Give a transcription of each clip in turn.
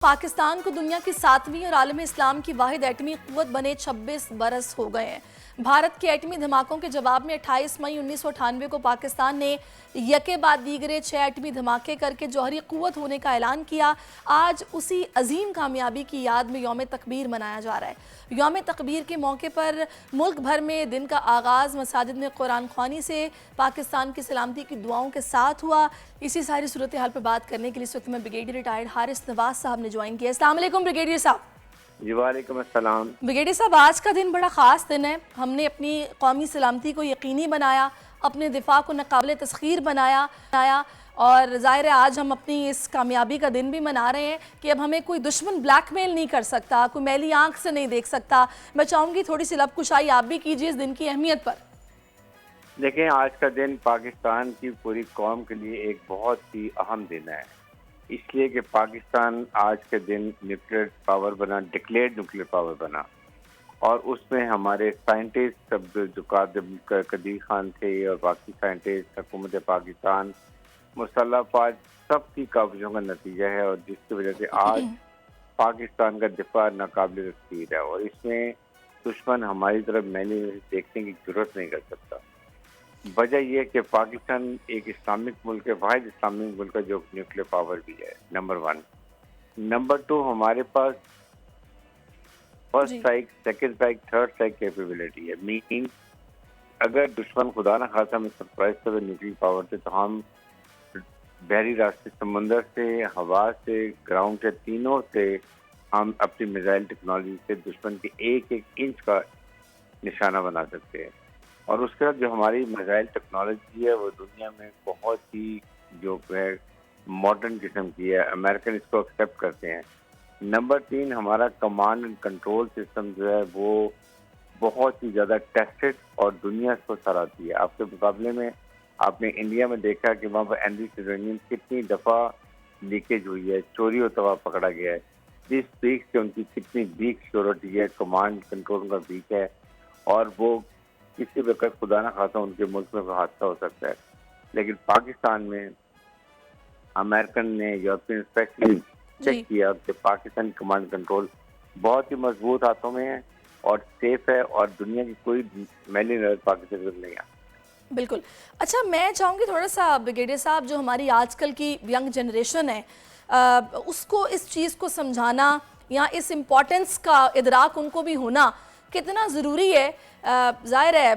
पाकिस्तान को दुनिया की 7वीं और आलमी इस्लाम की वाहिद एटमी क़ुव्वत बने 26 बरस हो गए हैं। भारत के एटमी धमाकों के जवाब में 28 मई 1998 को पाकिस्तान ने यके बाद दीगरे 6 एटमी धमाके करके जौहरी क़ुव्वत होने का ऐलान किया। आज उसी अजीम कामयाबी की याद में यौम तकबीर मनाया जा रहा है। यौम तकबीर के मौके पर मुल्क भर में दिन का आगाज़ मसाजिद में कुरान ख़्वानी से पाकिस्तान की सलामती की दुआओं के साथ हुआ। इसी सारी सूरत हाल पर बात करने के लिए इस वक्त में ब्रिगेडियर रिटायर्ड हारिस नवाज साहब ने ज्वाइन किया। अस्सलाम वालेकुम ब्रिगेडियर साहब। जी वालेकुम अस्सलाम। ब्रिगेडियर साहब, आज का दिन बड़ा ख़ास दिन है। हमने अपनी कौमी सलामती को यकीनी बनाया, अपने दिफा को नाकाबिल तस्खीर बनाया और ज़ाहिर है आज हम अपनी इस कामयाबी का दिन भी मना रहे हैं कि अब हमें कोई दुश्मन ब्लैकमेल नहीं कर सकता, कोई मैली आंख से नहीं देख सकता। मैं चाहूँगी थोड़ी सी लबकुशाई आप भी कीजिए इस दिन की अहमियत पर। देखें, आज का दिन पाकिस्तान की पूरी कौम के लिए एक बहुत ही अहम दिन है, इसलिए कि पाकिस्तान आज के दिन न्यूक्लियर पावर बना, डिक्लेयर्ड न्यूक्लियर पावर बना, और उसमें हमारे साइंटिस्ट जो कदीर खान थे और बाकी साइंटिस्ट, हुकूमत पाकिस्तान, मुसल्लह अफवाज, सबकी काविशों का नतीजा है, और जिसकी वजह से आज पाकिस्तान का दिफा नाकाबिल तस्खीर है और इसमें दुश्मन हमारी तरफ मैंने देखने की जरूरत नहीं कर सकता। वजह यह कि पाकिस्तान एक इस्लामिक मुल्क है, वाहिद इस्लामिक मुल्क है जो न्यूक्लियर पावर भी है, नंबर 1। नंबर 2, हमारे पास first strike, second strike, third strike capability है। मीनिंग अगर दुश्मन खुदा ना खासा हमें सरप्राइज करे न्यूक्लियर पावर से, तो हम बहरी रास्ते, समंदर से, हवा से, ग्राउंड से, तीनों से हम अपनी मिसाइल टेक्नोलॉजी से दुश्मन के एक एक इंच का निशाना बना सकते हैं। और उसके बाद जो हमारी मिसाइल टेक्नोलॉजी है वो दुनिया में बहुत ही जो है मॉडर्न किस्म की है, अमेरिकन इसको एक्सेप्ट करते हैं। नंबर 3, हमारा कमांड एंड कंट्रोल सिस्टम जो है वो बहुत ही ज़्यादा टेस्टेड और दुनिया इसको सराहती है। आपके मुकाबले में आपने इंडिया में देखा कि वहाँ पर एनरिच्ड यूरेनियम कितनी दफ़ा लीकेज हुई है, चोरी होता हुआ पकड़ा गया है। जिस वीक से उनकी कितनी वीक सिक्योरिटी है, कमांड कंट्रोल का वीक है, और वो किसी वक्त खुदा ना खासा उनके मुल्क में कोई हादसा हो सकता है। लेकिन पाकिस्तान में अमेरिकन ने, यूरोपियन स्पेशली चेक किया कि पाकिस्तान कमांड कंट्रोल बहुत ही मजबूत हाथों में है और सेफ है, और दुनिया की कोई मैली नजर पाकिस्तान में नहीं है। बिल्कुल। अच्छा, मैं चाहूँगी थोड़ा सा ब्रिगेडियर साहब, जो हमारी आजकल की यंग जनरेशन है उसको इस चीज़ को समझाना या इस इम्पोर्टेंस का इदराक उनको भी होना कितना ज़रूरी है। ज़ाहिर है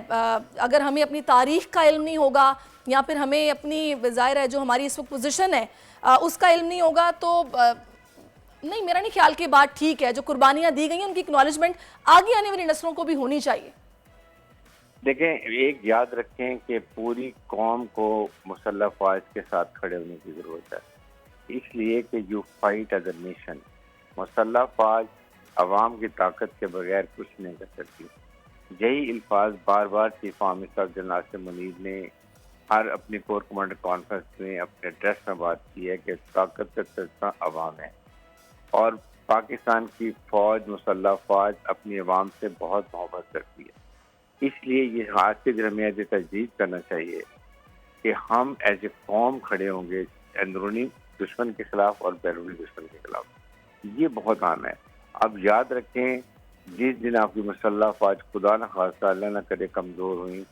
अगर हमें अपनी तारीख़ का इल्म नहीं होगा या फिर हमें अपनी ज़ाहिर है जो हमारी इस वक्त पोजीशन है उसका इल्म नहीं होगा तो नहीं, मेरा नहीं ख्याल की बात ठीक है। जो कुर्बानियाँ दी गई हैं उनकी एक्नॉलेजमेंट आगे आने वाली नस्लों को भी होनी चाहिए। देखें, एक याद रखें कि पूरी कौम को मुसल्लह अफवाज के साथ खड़े होने की ज़रूरत है, इसलिए कि you fight as a nation. मुसल्लह अफवाज अवाम की ताकत के बगैर कुछ नहीं कर सकती। यही अल्फाज बार बार chief army staff general Asim Munir ने हर अपनी कोर कमांडर कॉन्फ्रेंस में अपने एड्रेस में बात की है कि ताकत का सिलसिला अवाम है, और पाकिस्तान की फौज, मुसल्लह अफवाज अपनी अवाम से बहुत मोहब्बत करती है। इसलिए ये आज के दिन हमें ऐसे तजदीद करना चाहिए कि हम एज ए कौम खड़े होंगे अंदरूनी दुश्मन के खिलाफ और बैरूनी दुश्मन के खिलाफ। ये बहुत अहम है। अब याद रखें, जिस दिन आपकी मुसल्लह अफवाज खुदा न खास्ता अल्लाह न करे कमज़ोर हुई,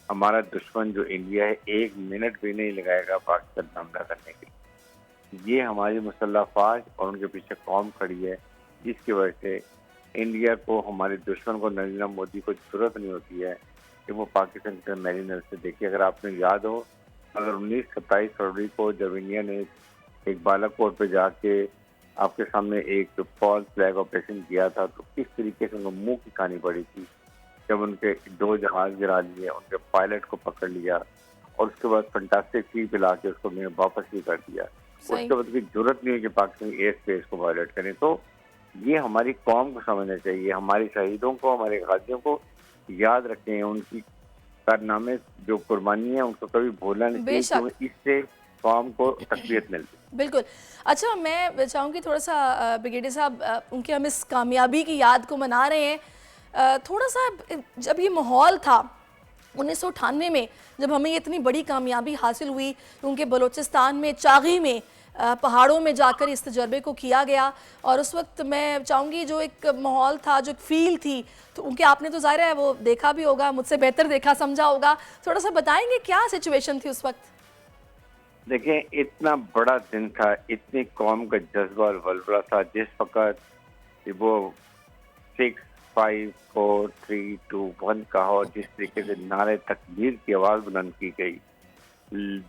हमारा दुश्मन जो इंडिया है 1 मिनट भी नहीं लगाएगा पाकिस्तान पर हमला करने के लिए। ये हमारी मुसल्लह अफवाज और उनके पीछे कौम खड़ी है, जिसकी वजह से इंडिया को, हमारे दुश्मन को, नरेंद्र मोदी को जरूरत नहीं होती है कि वो पाकिस्तान के मैरी नजर से देखिए। अगर आपने याद हो, अगर 27 फरवरी को जब इंडिया ने एक बालाकोट पे जाके आपके सामने एक फॉल्स फ्लैग ऑपरेशन किया था, तो किस तरीके से उनको मुंह की खानी पड़ी थी जब उनके 2 जहाज गिरा दिए, उनके पायलट को पकड़ लिया और उसके बाद फंटास्टिक सी पिला के उसको वापस भी कर दिया। उसके बाद की जरूरत नहीं है कि पाकिस्तान एयर स्पेस को वायलेट करें। तो ये हमारी कौम को समझना चाहिए, हमारे शहीदों को, हमारे गाजियों को याद रखें, उनकी कारनामे जो कुर्बानी है उनको कभी भूलना नहीं चाहिए। इससे कौम को तकबीयत मिलती है। बिल्कुल। अच्छा, मैं चाहूँगी थोड़ा सा ब्रिगेडियर साहब, उनके हम इस कामयाबी की याद को मना रहे हैं, थोड़ा सा जब ये माहौल था 1998 में, जब हमें इतनी बड़ी कामयाबी हासिल हुई, उनके बलूचिस्तान में, चागी में पहाड़ों में जाकर इस तजर्बे को किया गया, और उस वक्त मैं चाहूँगी जो एक माहौल था, जो एक फील थी, तो उनके आपने तो ज़ाहिर है वो देखा भी होगा, मुझसे बेहतर देखा समझा होगा, थोड़ा सा बताएंगे क्या सिचुएशन थी उस वक्त? देखें, इतना बड़ा दिन था, इतनी कौम का जज्बा और वलवला था, जिस वक्त वो 6, 5, 4, 3, 2, 1 कहा और जिस तरीके से नारे तकबीर की आवाज़ बुलंद की गई,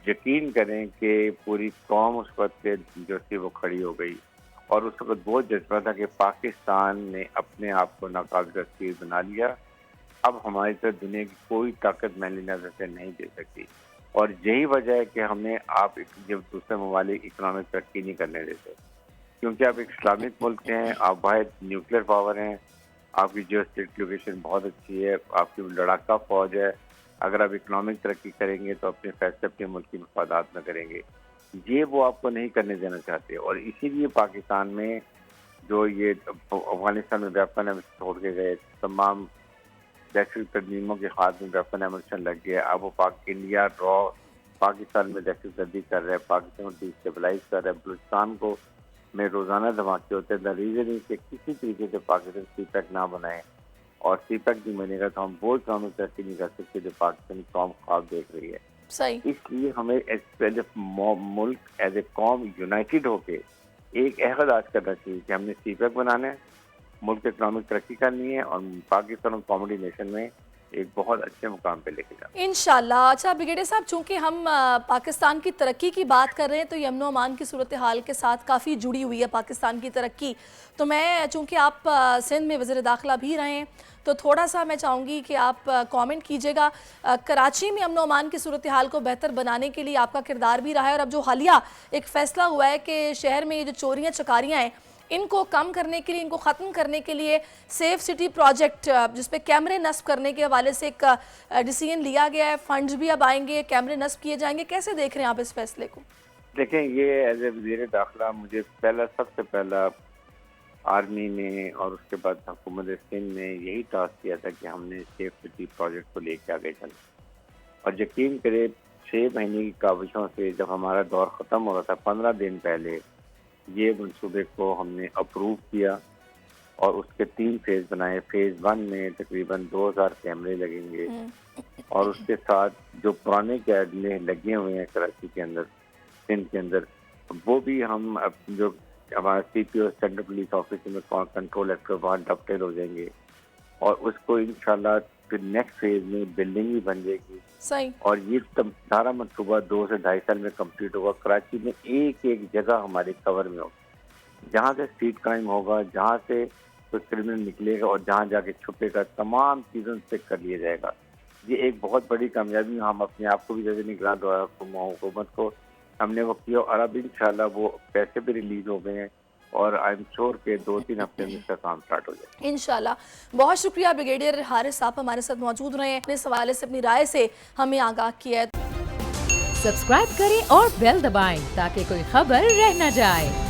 यकीन करें कि पूरी कौम उस वक्त जो थी वो खड़ी हो गई। और उस वक्त वो जज्बा था कि पाकिस्तान ने अपने आप को नाकाबिल तस्वीर बना लिया, अब हमारी तरफ दुनिया की कोई ताकत मैली नजर से नहीं दे सकती। और यही वजह है कि हमें आप जब दूसरे ममालिक इकनॉमिक तरक्की नहीं करने देते, क्योंकि आप एक इस्लामिक मुल्क हैं, आप वाहिद न्यूक्लियर पावर हैं, आपकी जियोस्टेटिक लोकेशन बहुत अच्छी है, आपकी लड़ाका फौज है। अगर आप इकनॉमिक तरक्की करेंगे तो अपने फैसले अपने मुल्क की मफादात में करेंगे, ये वो आपको नहीं करने देना चाहते। और इसीलिए पाकिस्तान में जो ये अफगानिस्तान में वेपन है छोड़ के गए, तमाम दहशत तंजीमों के हाथ में वेपन एमिशन लग गया, अब वो इंडिया रॉ पाकिस्तान में दहशत गर्दी कर रहे हैं, पाकिस्तान को डिस्टेबलाइज कर रहे हैं, बलूचिस्तान को में रोज़ाना धमाके होते हैं। द रीज़न है कि किसी तरीके से पाकिस्तान सीपैक ना बनाए, और सीपैक नहीं बनेगा तो हम वो इकनॉमिक तरक्की नहीं कर सकते जो पाकिस्तानी कौम ख्वाब देख रही है। सही। इसलिए हमें एज ए मुल्क, एज ए कौम यूनाइटेड होके एक अहद आज करना चाहिए कि हमने सीपैक बनाना है, मुल्क की इकनॉमिक तरक्की करनी है, और पाकिस्तान और कॉमेडी नेशन में एक बहुत अच्छे मुकाम पे लेके जाना इंशाल्लाह। अच्छा ब्रिगेडियर साहब, चूंकि हम पाकिस्तान की तरक्की की बात कर रहे हैं तो यमन ओमान की सूरत हाल के साथ काफ़ी जुड़ी हुई है पाकिस्तान की तरक्की। तो मैं, चूंकि आप सिंध में वज़ीर दाखिला भी रहे हैं, तो थोड़ा सा मैं चाहूँगी कि आप कमेंट कीजिएगा। कराची में अमन ओमान की सूरत हाल को बेहतर बनाने के लिए आपका किरदार भी रहा है, और अब जो हालिया एक फ़ैसला हुआ है कि शहर में ये जो चोरियाँ चकारियाँ हैं इनको कम करने के लिए, इनको ख़त्म करने के लिए सेफ सिटी प्रोजेक्ट जिस पे कैमरे नस्ब करने के हवाले से एक डिसीजन लिया गया है, फंड्स भी अब आएंगे, कैमरे नस्ब किए जाएंगे, कैसे देख रहे हैं आप इस फैसले को? देखें, ये एज ए वज़ीर दाखिला मुझे सबसे पहला आर्मी ने और उसके बाद हुकूमत सिंध ने यही टास्क किया था कि हमने सेफ सिटी प्रोजेक्ट को लेके आगे चलना। और यकीन करें 6 महीने की काविशों से जब हमारा दौर ख़त्म हो रहा था, 15 दिन पहले ये मंसूबे को हमने अप्रूव किया और उसके 3 फेज़ बनाए। फेज़ 1 में तकरीबन 2000 कैमरे लगेंगे, और उसके साथ जो पुराने कैमरे लगे हुए हैं कराची के अंदर, सिंध के अंदर, वो भी हम जो हमारा CPO सेंट्रल पुलिस ऑफिस में कंट्रोल एक्टर वहाँ डॉक्टर हो जाएंगे, और उसको इंशाल्लाह फिर नेक्स्ट फेज में बिल्डिंग भी बन जाएगी। सही। और ये सारा मनसूबा 2 से 2.5 साल में कंप्लीट होगा। कराची में एक एक जगह हमारे कवर में होगा, जहाँ से स्ट्रीट क्राइम होगा, जहाँ से कोई क्रिमिनल निकलेगा और जहाँ जाके छुपेगा, तमाम चीज़ों से चेक कर लिया जाएगा। ये एक बहुत बड़ी कामयाबी, हम अपने आप को भी जैसे निगरान दौरा हुकूमत को हमने वो किया, और अब इंशाल्लाह वो पैसे भी रिलीज हो गए हैं, और आई एम श्योर के 2-3 हफ्ते में इसका काम स्टार्ट हो जाए इंशाल्लाह। बहुत शुक्रिया ब्रिगेडियर हारिस साहब हमारे साथ मौजूद रहे, अपने सवाले से अपनी राय से हमें आगाह किया है। सब्सक्राइब करें और बेल दबाएं ताकि कोई खबर रह न जाए।